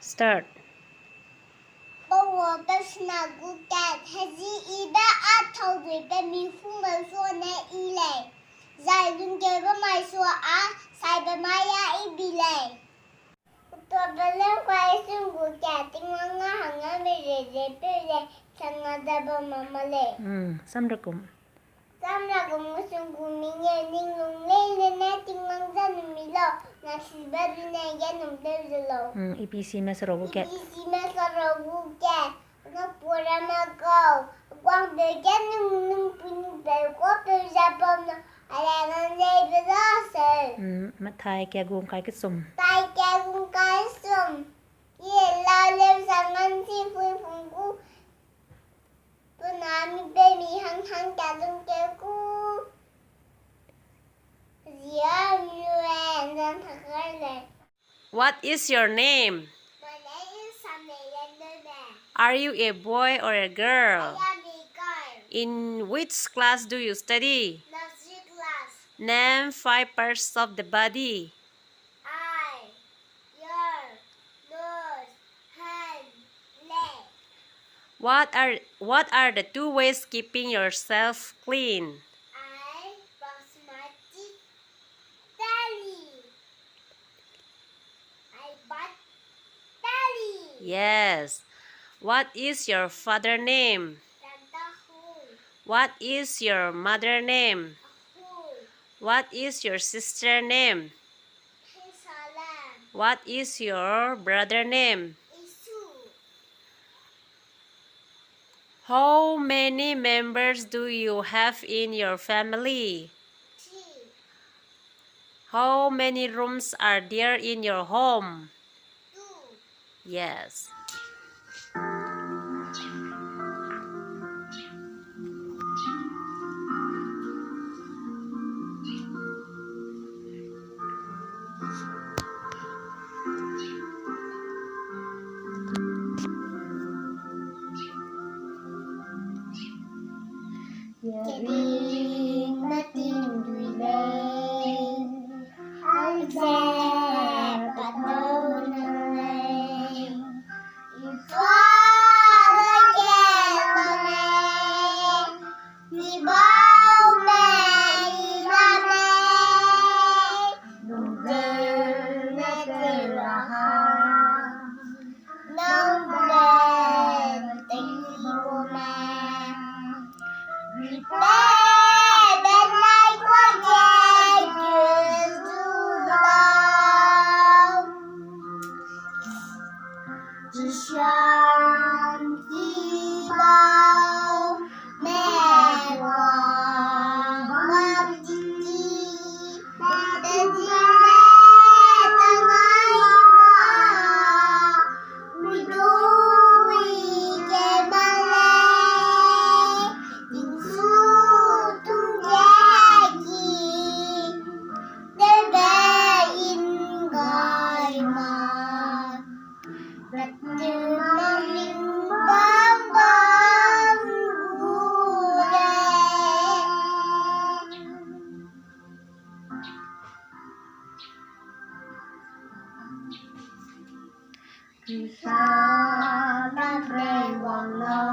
Start. 我不是那个干，还是一百二头嘴被米父们说那一类，在人家不买说啊，才不买呀一笔嘞。我不能怪是我干，因为我好像没人人不嘞，像我在不妈妈嘞。Assalamualaikum. 咱们那个我是国民眼睛龙嘞嘞那地方在那米了，那是不是那个弄得着了EPC Mesro Buket.？EPC Mesro Buket. Nó bùa ra mà cầu quăng về cái nung pin về quá về ra bom nó là nó dây về đó rồi Mắt thai kia gồm cái sum. tay kia cũng cái sum ye la lên sang ăn chi phui phùng cu tôi nói mi bê mi hăng hăng cả trong kia cu dĩa mi lên thật là What is your name? My name is Nsamneile. Are you a boy or a girl? I am a girl. In which class do you study? Nursery class. Name 5 parts of the body. Eye, ear, nose, hand, leg. What are the 2 ways keeping yourself clean? I brush my teeth daily. I bath daily. Yes. What is your father name? Tantahul, What is your mother name? ahul, What is your sister name? hisalam, What is your brother name? isu. How many members do you have in your family? 3, How many rooms are there in your home? 2. Yes. Getting nothing to learn. I said, but no name. It's what I get for me. The ball may love me. No girl, never a heart. No man, thank you, man. Prepare the night for days to love. To Shanti Bao, may one Gigi, the we do we get Malay. Hãy subscribe cho kênh Ghiền Mì Gõ để không bỏ lỡ